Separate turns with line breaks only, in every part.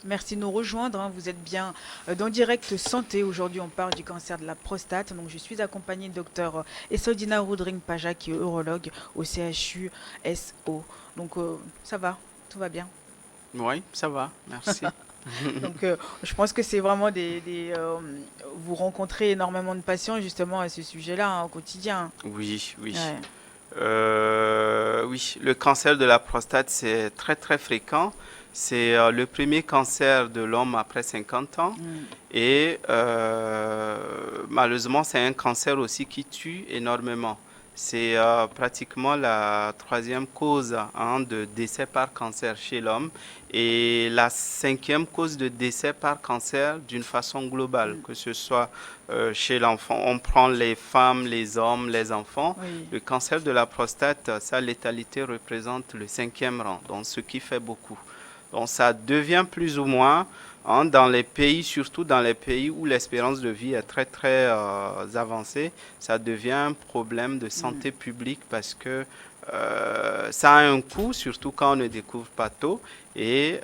Merci de nous rejoindre, hein. Vous êtes bien dans Direct Santé. Aujourd'hui, on parle du cancer de la prostate. Donc, je suis accompagnée de docteur Esodina Roudring Paja, qui est urologue au CHU SO. Donc, ça va, tout va bien.
Oui, ça va, merci.
Donc, je pense que c'est vraiment vous rencontrez énormément de patients justement à ce sujet-là, hein, au quotidien.
Oui, oui.
Ouais.
Oui, le cancer de la prostate, c'est très très fréquent. C'est le premier cancer de l'homme après 50 ans.
Mm.
Et malheureusement, c'est un cancer aussi qui tue énormément. C'est pratiquement la troisième cause, hein, de décès par cancer chez l'homme et la cinquième cause de décès par cancer d'une façon globale,
Mm.
que ce soit chez l'enfant. On prend les femmes, les hommes, les enfants.
Oui.
Le cancer de la prostate, sa létalité représente le cinquième rang, donc ce qui fait beaucoup. Donc ça devient plus ou moins, hein, dans les pays, surtout dans les pays où l'espérance de vie est très très avancée, ça devient un problème de
Mm.
santé publique parce que ça a un coût, surtout quand on ne découvre pas tôt. Et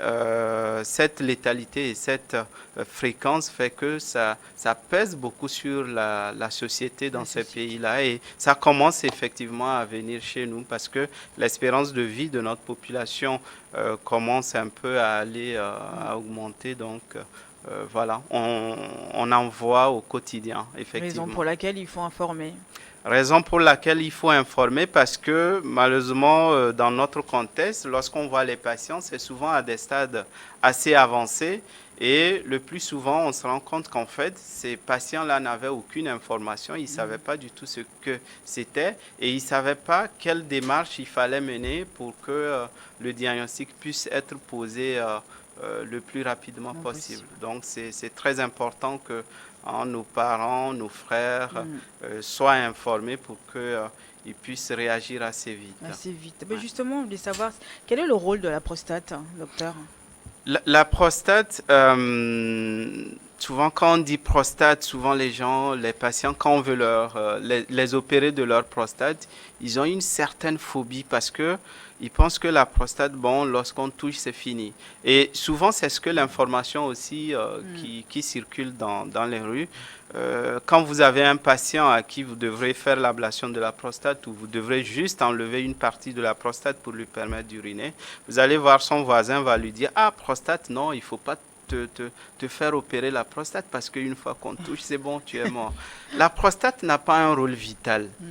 cette létalité et cette fréquence fait que ça pèse beaucoup sur la société
La
dans ces
société.
pays-là. Et ça commence effectivement à venir chez nous parce que l'espérance de vie de notre population commence un peu à aller
Mm.
à augmenter. Donc voilà, on en voit au quotidien,
Raison
effectivement.
pour laquelle il faut informer.
Raison pour laquelle il faut informer parce que malheureusement, dans notre contexte, lorsqu'on voit les patients, c'est souvent à des stades assez avancés et le plus souvent, on se rend compte qu'en fait, ces patients-là n'avaient aucune information, ils ne
Mm.
savaient pas du tout ce que c'était et ils ne savaient pas quelle démarche il fallait mener pour que le diagnostic puisse être posé le plus rapidement
Non
possible.
possible.
Donc, c'est très important que, hein, nos parents, nos frères
Mm.
soient informés pour qu'ils puissent réagir assez vite.
Assez vite. Ben
Ouais.
justement, on voulait savoir quel est le rôle de la prostate, hein, docteur?
La prostate, souvent quand on dit prostate, souvent les gens, les patients, quand on veut les opérer de leur prostate, ils ont une certaine phobie parce que ils pensent que la prostate, bon, lorsqu'on touche, c'est fini. Et souvent, c'est ce que l'information aussi
Mm.
qui circule dans les rues. Quand vous avez un patient à qui vous devrez faire l'ablation de la prostate ou vous devrez juste enlever une partie de la prostate pour lui permettre d'uriner, vous allez voir son voisin va lui dire, ah, prostate, non, il ne faut pas te faire opérer la prostate parce qu'une fois qu'on touche, c'est bon, tu es mort. La prostate n'a pas un rôle vital.
Mm.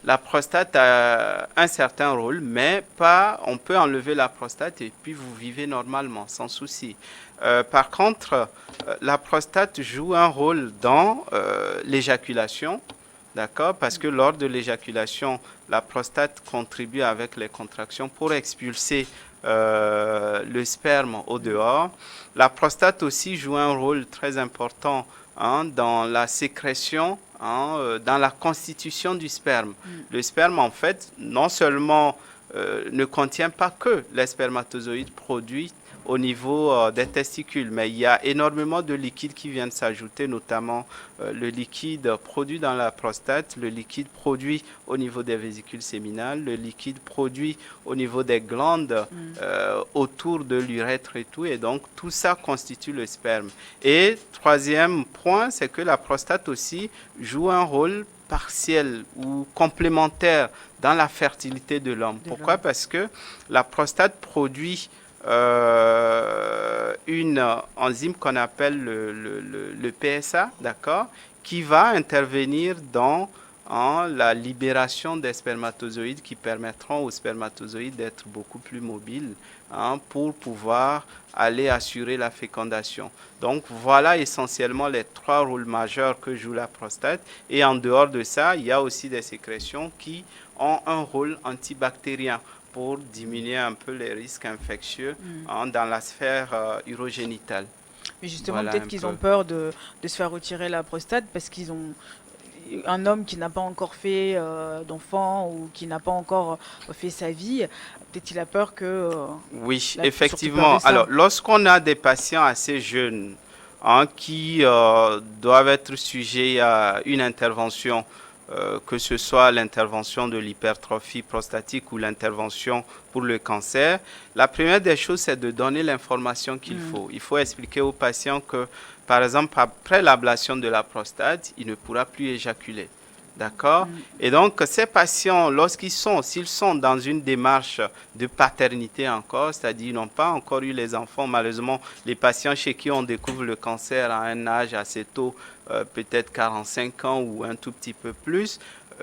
La prostate a un certain rôle, mais pas, on peut enlever la prostate et puis vous vivez normalement, sans souci. Par contre, la prostate joue un rôle dans l'éjaculation, d'accord? Parce que lors de l'éjaculation, la prostate contribue avec les contractions pour expulser le sperme au
Mm.
dehors. La prostate aussi joue un rôle très important, hein, dans la sécrétion, hein, dans la constitution du sperme.
Mm.
Le sperme, en fait, non seulement ne contient pas que les spermatozoïdes produits au niveau des testicules, mais il y a énormément de liquides qui viennent s'ajouter, notamment le liquide produit dans la prostate, le liquide produit au niveau des vésicules séminales, le liquide produit au niveau des glandes
Mm.
autour de l'urètre et tout, et donc tout ça constitue le sperme. Et troisième point, c'est que la prostate aussi joue un rôle partiel ou complémentaire dans la fertilité de l'homme.
De
Pourquoi?
l'homme.
Parce que la prostate produit une enzyme qu'on appelle le PSA, d'accord, qui va intervenir dans, hein, la libération des spermatozoïdes qui permettront aux spermatozoïdes d'être beaucoup plus mobiles, hein, pour pouvoir aller assurer la fécondation. Donc voilà essentiellement les trois rôles majeurs que joue la prostate. Et en dehors de ça, il y a aussi des sécrétions qui ont un rôle antibactérien pour diminuer un peu les risques infectieux,
Mm.
hein, dans la sphère urogénitale.
Mais justement,
Voilà
peut-être
un
qu'ils ont
peu.
peur de se faire retirer la prostate parce qu'ils ont un homme qui n'a pas encore fait d'enfant ou qui n'a pas encore fait sa vie. Peut-être qu'il a peur que...
Oui,
il a surtout peur de
effectivement. Alors,
ça.
lorsqu'on a des patients assez jeunes, hein, qui doivent être sujets à une intervention que ce soit l'intervention de l'hypertrophie prostatique ou l'intervention pour le cancer, la première des choses, c'est de donner l'information qu'il faut. Il faut expliquer au patient que, par exemple, après l'ablation de la prostate, il ne pourra plus éjaculer. D'accord? Et donc, ces patients, s'ils sont dans une démarche de paternité encore, c'est-à-dire ils n'ont pas encore eu les enfants, malheureusement, les patients chez qui on découvre le cancer à un âge assez tôt, peut-être 45 ans ou un tout petit peu plus,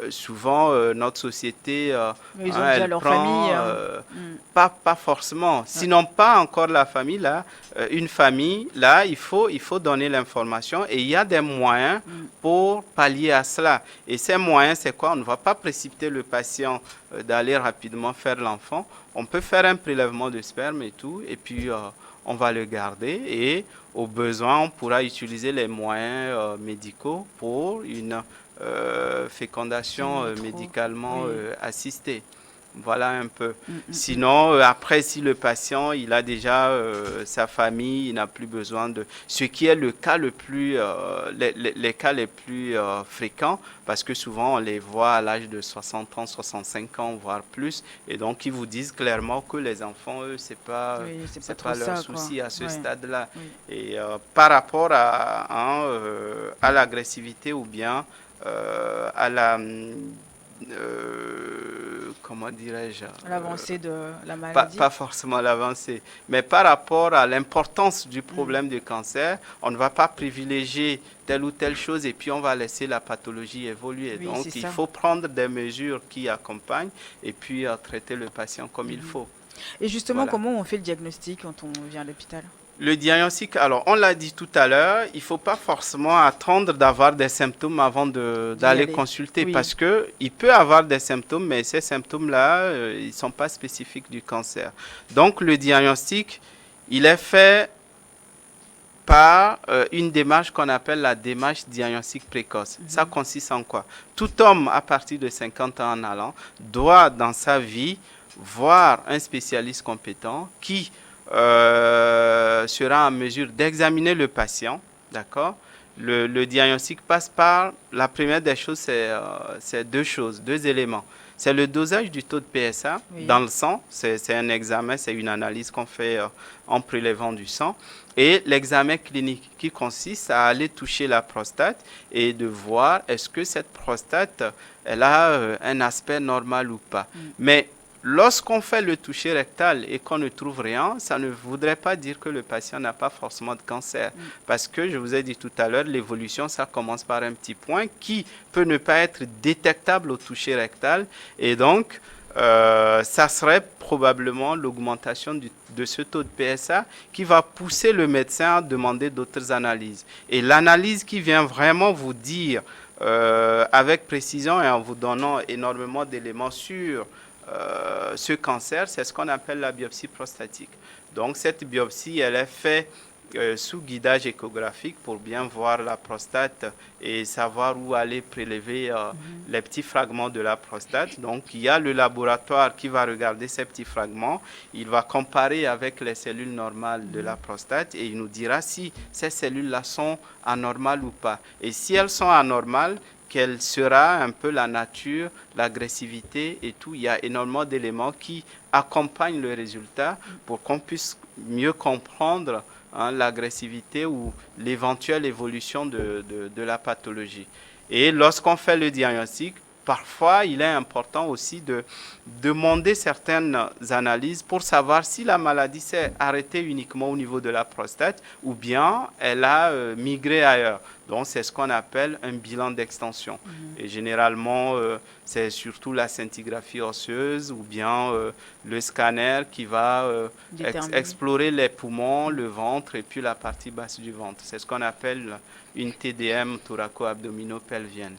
souvent notre société,
Ils ont déjà
elle
leur
prend,
famille.
pas forcément, sinon pas encore la famille, là, une famille, là, il faut donner l'information et il y a des moyens pour pallier à cela. Et ces moyens, c'est quoi? On ne va pas précipiter le patient d'aller rapidement faire l'enfant. On peut faire un prélèvement de sperme et tout, et puis on va le garder et au besoin, on pourra utiliser les moyens médicaux pour une fécondation médicalement assistée. Voilà un peu. Sinon, après, si le patient, il a déjà sa famille, il n'a plus besoin de... Ce qui est le cas le plus... les cas les plus fréquents, parce que souvent, on les voit à l'âge de 60 ans, 65 ans, voire plus. Et donc, ils vous disent clairement que les enfants, eux, c'est pas leur souci à ce stade-là. Et par rapport à l'agressivité ou bien à la comment dirais-je,
l'avancée de la maladie.
pas forcément l'avancée, mais par rapport à l'importance du problème du cancer, on ne va pas privilégier telle ou telle chose et puis on va laisser la pathologie évoluer.
Oui,
Donc il faut prendre des mesures qui accompagnent et puis traiter le patient comme il faut.
Et justement, comment on fait le diagnostic quand on vient à l'hôpital?
Le diagnostic, alors on l'a dit tout à l'heure, il ne faut pas forcément attendre d'avoir des symptômes avant d'aller consulter parce qu'il peut avoir des symptômes, mais ces symptômes-là, ils ne sont pas spécifiques du cancer. Donc le diagnostic, il est fait par une démarche qu'on appelle la démarche diagnostic précoce. Ça consiste en quoi? Tout homme à partir de 50 ans en allant doit dans sa vie voir un spécialiste compétent qui sera en mesure d'examiner le patient, d'accord? Le diagnostic passe par, la première des choses, c'est deux éléments. C'est le dosage du taux de PSA dans le sang, c'est un examen, c'est une analyse qu'on fait en prélevant du sang, et l'examen clinique qui consiste à aller toucher la prostate et de voir est-ce que cette prostate, elle a un aspect normal ou pas. Mais lorsqu'on fait le toucher rectal et qu'on ne trouve rien, ça ne voudrait pas dire que le patient n'a pas forcément de cancer. Parce que, je vous ai dit tout à l'heure, l'évolution, ça commence par un petit point qui peut ne pas être détectable au toucher rectal. Et donc, ça serait probablement l'augmentation de ce taux de PSA qui va pousser le médecin à demander d'autres analyses. Et l'analyse qui vient vraiment vous dire avec précision et en vous donnant énormément d'éléments sur ce cancer, c'est ce qu'on appelle la biopsie prostatique. Donc cette biopsie, elle est faite sous guidage échographique pour bien voir la prostate et savoir où aller prélever les petits fragments de la prostate. Donc il y a le laboratoire qui va regarder ces petits fragments, il va comparer avec les cellules normales de la prostate et il nous dira si ces cellules-là sont anormales ou pas. Et si elles sont anormales, quelle sera un peu la nature, l'agressivité et tout. Il y a énormément d'éléments qui accompagnent le résultat pour qu'on puisse mieux comprendre l'agressivité ou l'éventuelle évolution de la pathologie. Et lorsqu'on fait le diagnostic, parfois, il est important aussi de demander certaines analyses pour savoir si la maladie s'est arrêtée uniquement au niveau de la prostate ou bien elle a migré ailleurs. Donc, c'est ce qu'on appelle un bilan d'extension. Et généralement, c'est surtout la scintigraphie osseuse ou bien le scanner qui va explorer les poumons, le ventre et puis la partie basse du ventre. C'est ce qu'on appelle une TDM thoraco-abdominopelvienne.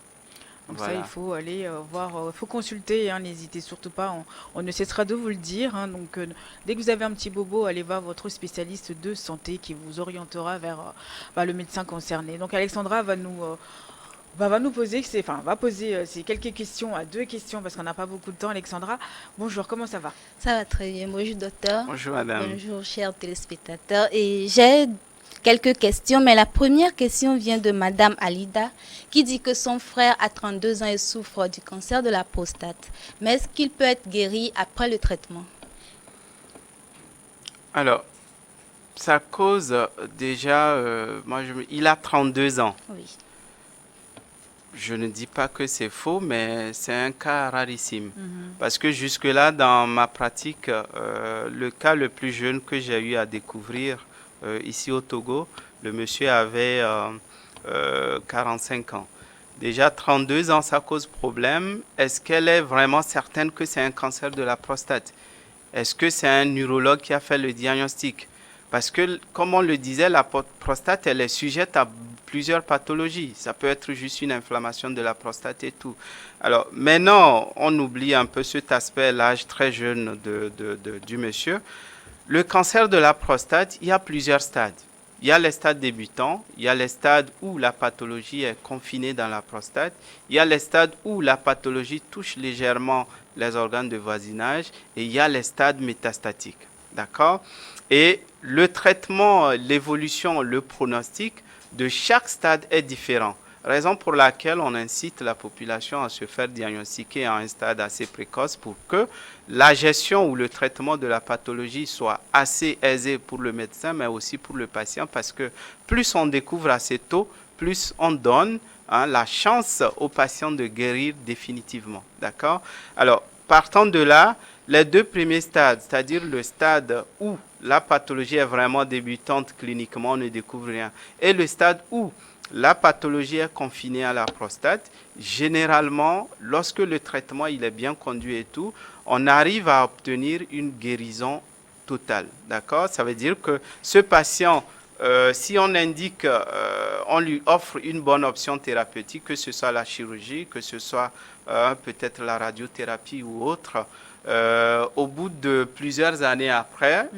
Donc ça, il faut aller voir, il faut consulter, n'hésitez surtout pas, on ne cessera de vous le dire. Donc dès que vous avez un petit bobo, allez voir votre spécialiste de santé qui vous orientera vers le médecin concerné. Donc Alexandra va nous poser, va poser quelques questions, deux questions parce qu'on n'a pas beaucoup de temps. Alexandra, bonjour, comment ça va?
Ça va très bien, bonjour docteur.
Bonjour madame.
Bonjour chers téléspectateurs. Et j'ai quelques questions, mais la première question vient de Madame Alida, qui dit que son frère a 32 ans et souffre du cancer de la prostate. Mais est-ce qu'il peut être guéri après le traitement?
Alors, ça cause déjà, il a 32 ans.
Oui.
Je ne dis pas que c'est faux, mais c'est un cas rarissime. Parce que jusque-là, dans ma pratique, le cas le plus jeune que j'ai eu à découvrir ici au Togo, le monsieur avait 45 ans. Déjà 32 ans, ça cause problème. Est-ce qu'elle est vraiment certaine que c'est un cancer de la prostate? Est-ce que c'est un neurologue qui a fait le diagnostic? Parce que, comme on le disait, la prostate, elle est sujette à plusieurs pathologies. Ça peut être juste une inflammation de la prostate et tout. Alors, maintenant, on oublie un peu cet aspect, l'âge très jeune du monsieur. Le cancer de la prostate, il y a plusieurs stades. Il y a les stades débutants, il y a les stades où la pathologie est confinée dans la prostate, il y a les stades où la pathologie touche légèrement les organes de voisinage et il y a les stades métastatiques. D'accord? Et le traitement, l'évolution, le pronostic de chaque stade est différent. Raison pour laquelle on incite la population à se faire diagnostiquer à un stade assez précoce pour que la gestion ou le traitement de la pathologie soit assez aisé pour le médecin, mais aussi pour le patient, parce que plus on découvre assez tôt, plus on donne la chance au patient de guérir définitivement. D'accord? Alors, partant de là, les deux premiers stades, c'est-à-dire le stade où la pathologie est vraiment débutante cliniquement, on ne découvre rien, et le stade où la pathologie est confinée à la prostate, généralement, lorsque le traitement il est bien conduit et tout, on arrive à obtenir une guérison totale. D'accord? Ça veut dire que ce patient, si on indique, on lui offre une bonne option thérapeutique, que ce soit la chirurgie, que ce soit peut-être la radiothérapie ou autre, au bout de plusieurs années après,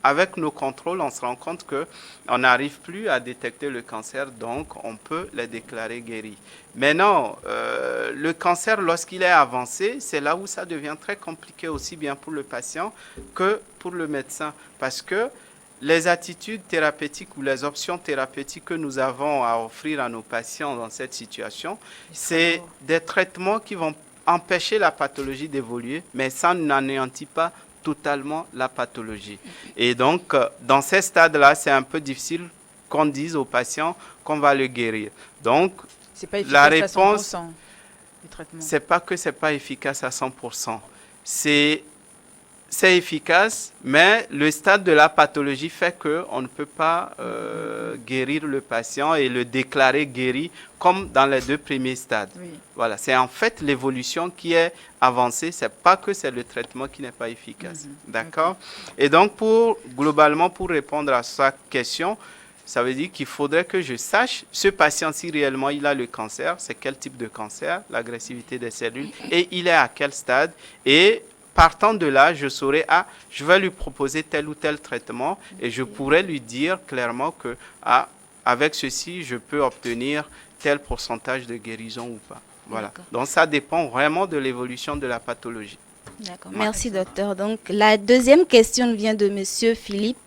avec nos contrôles, on se rend compte qu'on n'arrive plus à détecter le cancer, donc on peut les déclarer guéris. Maintenant, le cancer, lorsqu'il est avancé, c'est là où ça devient très compliqué aussi bien pour le patient que pour le médecin, parce que les attitudes thérapeutiques ou les options thérapeutiques que nous avons à offrir à nos patients dans cette situation, c'est des traitements qui vont empêcher la pathologie d'évoluer, mais ça n'anéantit pas totalement la pathologie. Et donc, dans ces stades-là, c'est un peu difficile qu'on dise aux patients qu'on va le guérir. Donc,
C'est pas efficace
la
à
réponse,
100%, le traitement.
c'est pas que c'est pas efficace à 100%. C'est efficace, mais le stade de la pathologie fait qu'on ne peut pas guérir le patient et le déclarer guéri comme dans les deux premiers stades.
Oui.
Voilà, c'est en fait l'évolution qui est avancée, c'est pas que c'est le traitement qui n'est pas efficace. D'accord? Et donc, globalement, pour répondre à sa question, ça veut dire qu'il faudrait que je sache, ce patient, si réellement il a le cancer, c'est quel type de cancer, l'agressivité des cellules, et il est à quel stade, et partant de là, je saurais, je vais lui proposer tel ou tel traitement et je pourrais lui dire clairement que, avec ceci, je peux obtenir tel pourcentage de guérison ou pas. Voilà. Donc, ça dépend vraiment de l'évolution de la pathologie.
D'accord. Merci, docteur. Donc, la deuxième question vient de Monsieur Philippe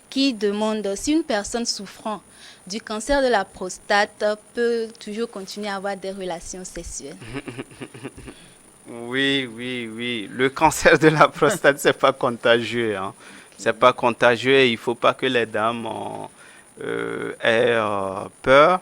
qui demande si une personne souffrant du cancer de la prostate peut toujours continuer à avoir des relations sexuelles.
Oui, oui, oui. Le cancer de la prostate, c'est pas contagieux. Hein. C'est pas contagieux et il ne faut pas que les dames aient peur.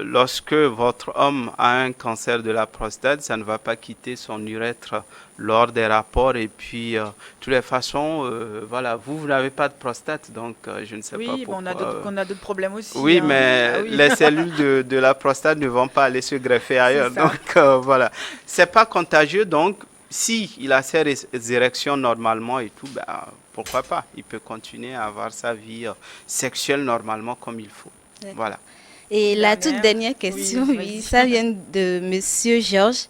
Lorsque votre homme a un cancer de la prostate, ça ne va pas quitter son urètre lors des rapports. Et puis, de toutes les façons, voilà, vous n'avez pas de prostate, donc je ne sais pas pourquoi.
Oui, on a d'autres problèmes aussi.
Oui,
hein.
mais les cellules de la prostate ne vont pas aller se greffer ailleurs. Donc, voilà. C'est pas contagieux, donc si il a ses érections normalement et tout, ben, pourquoi pas? Il peut continuer à avoir sa vie sexuelle normalement comme il faut. Voilà.
Et la toute dernière question, ça vient de Monsieur Georges,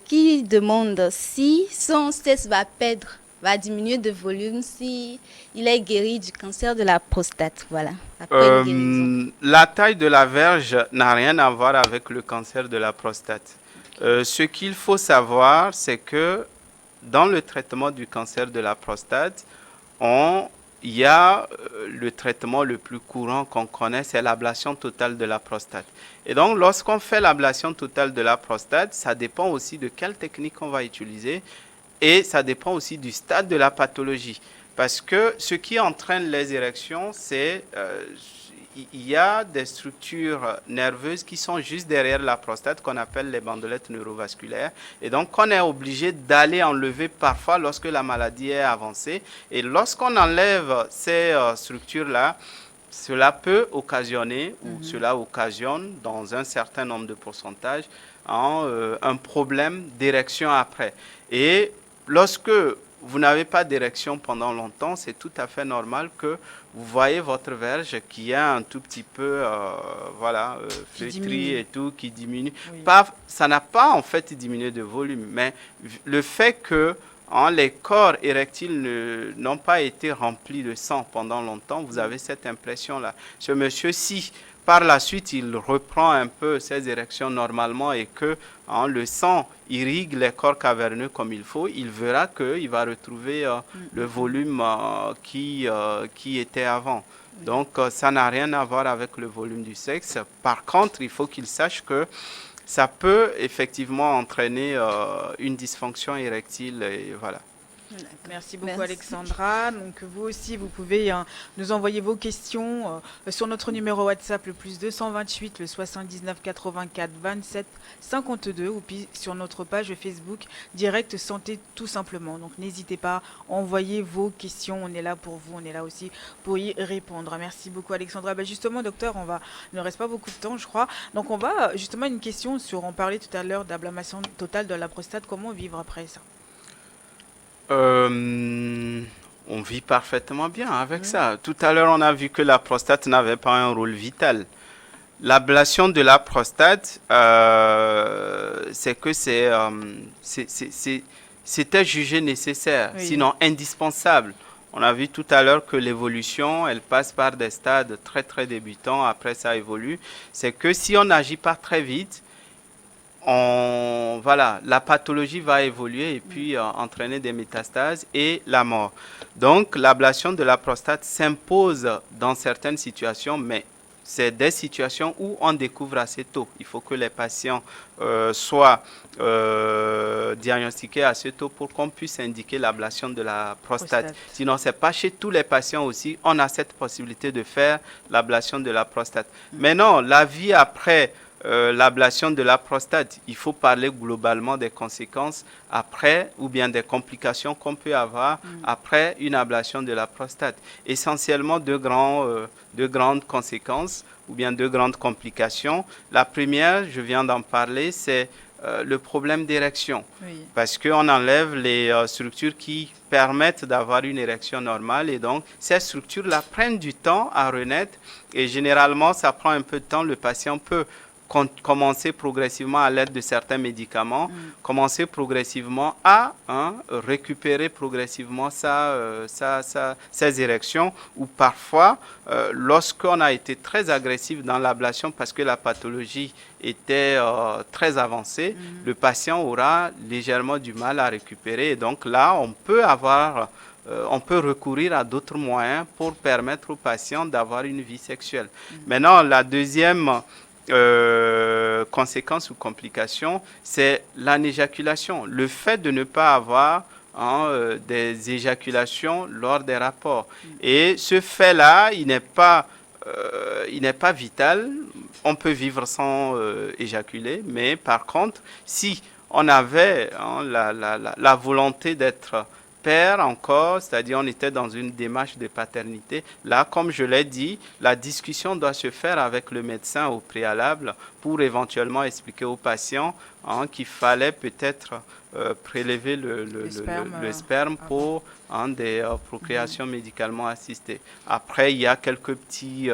qui demande si son sexe va diminuer de volume si il est guéri du cancer de la prostate. Voilà.
La taille de la verge n'a rien à voir avec le cancer de la prostate. Ce qu'il faut savoir, c'est que dans le traitement du cancer de la prostate, on il y a le traitement le plus courant qu'on connaît, c'est l'ablation totale de la prostate. Et donc, lorsqu'on fait l'ablation totale de la prostate, ça dépend aussi de quelle technique on va utiliser et ça dépend aussi du stade de la pathologie. Parce que ce qui entraîne les érections, c'est il y a des structures nerveuses qui sont juste derrière la prostate qu'on appelle les bandelettes neurovasculaires. Et donc, on est obligé d'aller enlever parfois lorsque la maladie est avancée. Et lorsqu'on enlève ces structures-là, cela peut occasionner ou cela occasionne dans un certain nombre de pourcentages un problème d'érection après. Et lorsque vous n'avez pas d'érection pendant longtemps, c'est tout à fait normal que vous voyez votre verge qui est un tout petit peu flétrie et tout, qui diminue. Oui. Ça n'a pas en fait diminué de volume, mais le fait que les corps érectiles n'ont pas été remplis de sang pendant longtemps, vous avez cette impression-là. Ce monsieur-ci, par la suite, il reprend un peu ses érections normalement et que le sang irrigue les corps caverneux comme il faut, il verra qu'il va retrouver le volume qui était avant. Donc, ça n'a rien à voir avec le volume du sexe. Par contre, il faut qu'il sache que ça peut effectivement entraîner une dysfonction érectile et voilà.
Merci beaucoup. Merci. Alexandra. Donc vous aussi, vous pouvez nous envoyer vos questions sur notre numéro WhatsApp le plus 228 le 79 84 27 52 ou puis sur notre page Facebook Direct Santé tout simplement. Donc n'hésitez pas, envoyez vos questions. On est là pour vous, on est là aussi pour y répondre. Merci beaucoup Alexandra. Justement docteur, il ne reste pas beaucoup de temps je crois. Donc on va justement une question sur, on parlait tout à l'heure d'ablation totale de la prostate. Comment vivre après ça?
On vit parfaitement bien avec ça. Tout à l'heure, on a vu que la prostate n'avait pas un rôle vital. L'ablation de la prostate, c'est que c'était jugé nécessaire, sinon indispensable. On a vu tout à l'heure que l'évolution, elle passe par des stades très très débutants, après ça évolue. C'est que si on n'agit pas très vite, la pathologie va évoluer et puis entraîner des métastases et la mort. Donc, l'ablation de la prostate s'impose dans certaines situations, mais c'est des situations où on découvre assez tôt. Il faut que les patients soient diagnostiqués assez tôt pour qu'on puisse indiquer l'ablation de la prostate. Sinon, ce n'est pas chez tous les patients aussi, on a cette possibilité de faire l'ablation de la prostate. Mais non, la vie après l'ablation de la prostate, il faut parler globalement des conséquences après ou bien des complications qu'on peut avoir après une ablation de la prostate. Essentiellement deux grandes conséquences ou bien deux grandes complications. La première, je viens d'en parler, c'est le problème d'érection. Parce qu'on enlève les structures qui permettent d'avoir une érection normale et donc ces structures-là prennent du temps à renaître et généralement ça prend un peu de temps. Le patient peut commencer progressivement à l'aide de certains médicaments, commencer progressivement à récupérer progressivement ses érections ou parfois, lorsqu'on a été très agressif dans l'ablation parce que la pathologie était très avancée, le patient aura légèrement du mal à récupérer et donc là, on peut recourir à d'autres moyens pour permettre aux patients d'avoir une vie sexuelle. Maintenant, la deuxième conséquences ou complications, c'est l'anéjaculation. Le fait de ne pas avoir des éjaculations lors des rapports. Et ce fait-là, il n'est pas vital. On peut vivre sans éjaculer, mais par contre, si on avait la volonté d'être père encore, c'est-à-dire on était dans une démarche de paternité. Là, comme je l'ai dit, la discussion doit se faire avec le médecin au préalable pour éventuellement expliquer au patient qu'il fallait peut-être prélever le sperme pour des procréations médicalement assistées. Après, il y a quelques petits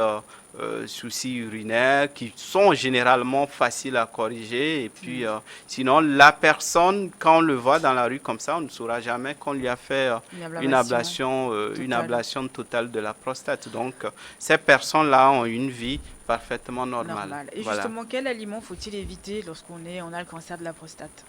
soucis urinaires qui sont généralement faciles à corriger. Et puis, sinon, la personne, quand on le voit dans la rue comme ça, on ne saura jamais qu'on lui a fait une ablation totale de la prostate. Donc, ces personnes-là ont une vie parfaitement normale.
Et justement, quel aliment faut-il éviter lorsqu'on a le cancer de la prostate?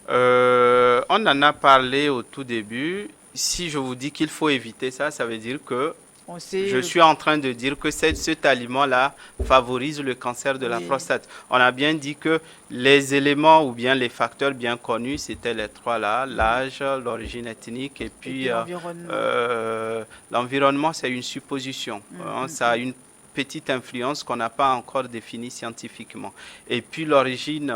On en a parlé au tout début. Si je vous dis qu'il faut éviter ça, ça veut dire que
On sait,
Je suis en train de dire que cet aliment-là favorise le cancer de la
oui,
prostate. On a bien dit que les éléments ou bien les facteurs bien connus, c'était les trois là, l'âge, l'origine ethnique et
et
puis
puis l'environnement.
l'environnement, c'est une supposition. Ça a
Mm.
une petite influence qu'on n'a pas encore définie scientifiquement. Et puis l'origine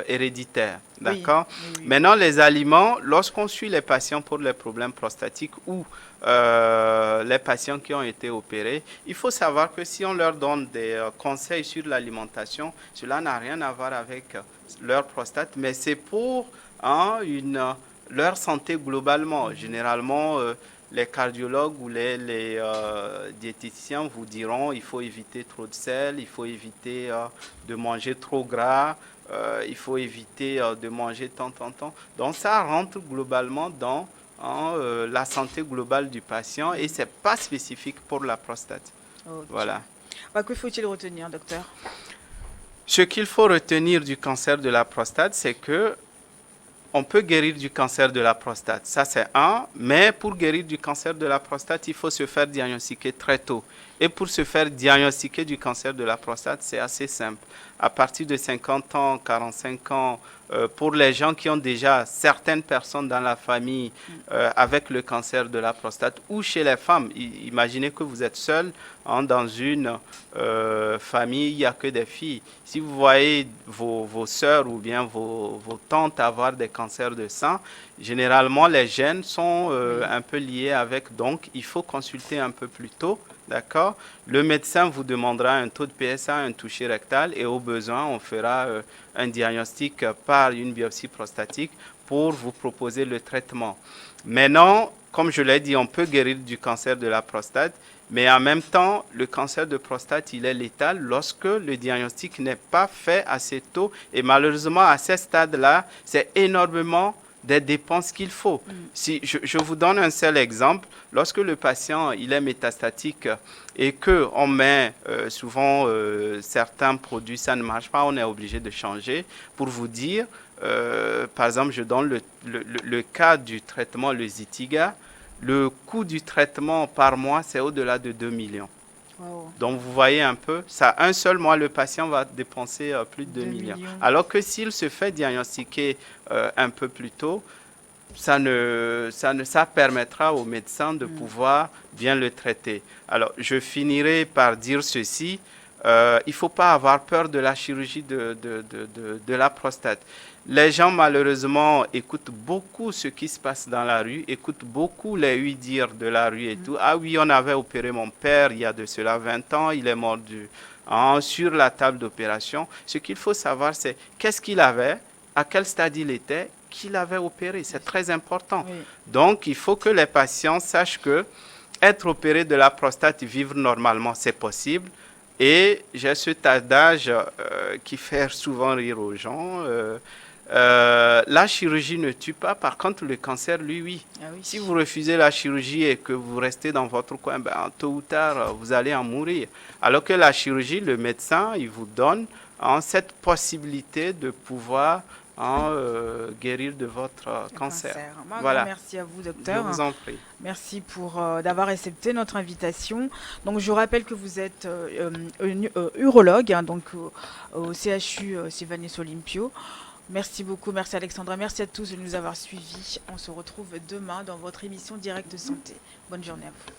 héréditaire.
Oui,
D'accord?
oui, oui.
Maintenant, les aliments, lorsqu'on suit les patients pour les problèmes prostatiques ou les patients qui ont été opérés, il faut savoir que si on leur donne des conseils sur l'alimentation, cela n'a rien à voir avec leur prostate, mais c'est pour leur santé globalement. Généralement, les cardiologues ou les diététiciens vous diront il faut éviter trop de sel, il faut éviter de manger trop gras, il faut éviter de manger tant. Donc ça rentre globalement dans la santé globale du patient et c'est pas spécifique pour la prostate.
Ok.
Voilà.
Bah, que faut-il retenir, docteur?
Ce qu'il faut retenir du cancer de la prostate, c'est que on peut guérir du cancer de la prostate. Ça, c'est un. Mais pour guérir du cancer de la prostate, il faut se faire diagnostiquer très tôt. Et pour se faire diagnostiquer du cancer de la prostate, c'est assez simple. À partir de 50 ans, 45 ans, pour les gens qui ont déjà certaines personnes dans la famille avec le cancer de la prostate ou chez les femmes, imaginez que vous êtes seul dans une famille, il n'y a que des filles. Si vous voyez vos sœurs ou bien vos tantes avoir des cancers de sang, généralement les gènes sont un peu liés avec, donc il faut consulter un peu plus tôt. D'accord? Le médecin vous demandera un taux de PSA, un toucher rectal et au besoin, on fera un diagnostic par une biopsie prostatique pour vous proposer le traitement. Maintenant, comme je l'ai dit, on peut guérir du cancer de la prostate, mais en même temps, le cancer de prostate, il est létal lorsque le diagnostic n'est pas fait assez tôt et malheureusement, à ce stade-là, c'est énormément des dépenses qu'il faut. Si je vous donne un seul exemple, lorsque le patient il est métastatique et que on met souvent certains produits, ça ne marche pas, on est obligé de changer. Pour vous dire, par exemple, je donne le cas du traitement, le Zytiga, le coût du traitement par mois, c'est au-delà de 2 millions.
Wow.
Donc, vous voyez un peu, ça, un seul mois, le patient va dépenser plus de 2
2
millions.
millions.
Alors que s'il se fait diagnostiquer un peu plus tôt, ça permettra au médecin de pouvoir bien le traiter. Alors, je finirai par dire ceci. Il ne faut pas avoir peur de la chirurgie de la prostate. Les gens, malheureusement, écoutent beaucoup ce qui se passe dans la rue, écoutent beaucoup les oui-dire de la rue et tout. Ah oui, on avait opéré mon père il y a de cela 20 ans, il est mort sur la table d'opération. Ce qu'il faut savoir, c'est qu'est-ce qu'il avait, à quel stade il était, qu'il avait opéré. C'est très important.
Oui.
Donc, il faut que les patients sachent que être opéré de la prostate, vivre normalement, c'est possible. Et j'ai cet adage qui fait souvent rire aux gens. La chirurgie ne tue pas, par contre le cancer, lui, oui.
Ah oui.
Si vous refusez la chirurgie et que vous restez dans votre coin, ben, tôt ou tard, vous allez en mourir. Alors que la chirurgie, le médecin, il vous donne cette possibilité de pouvoir guérir de votre cancer. Voilà.
Merci à vous,
Je
docteur.
vous en prie.
Merci pour d'avoir accepté notre invitation. Donc, je rappelle que vous êtes urologue, hein, donc au CHU Sylvanus Olympio. Merci beaucoup, merci Alexandra, merci à tous de nous avoir suivis. On se retrouve demain dans votre émission Direct Santé. Bonne journée à vous.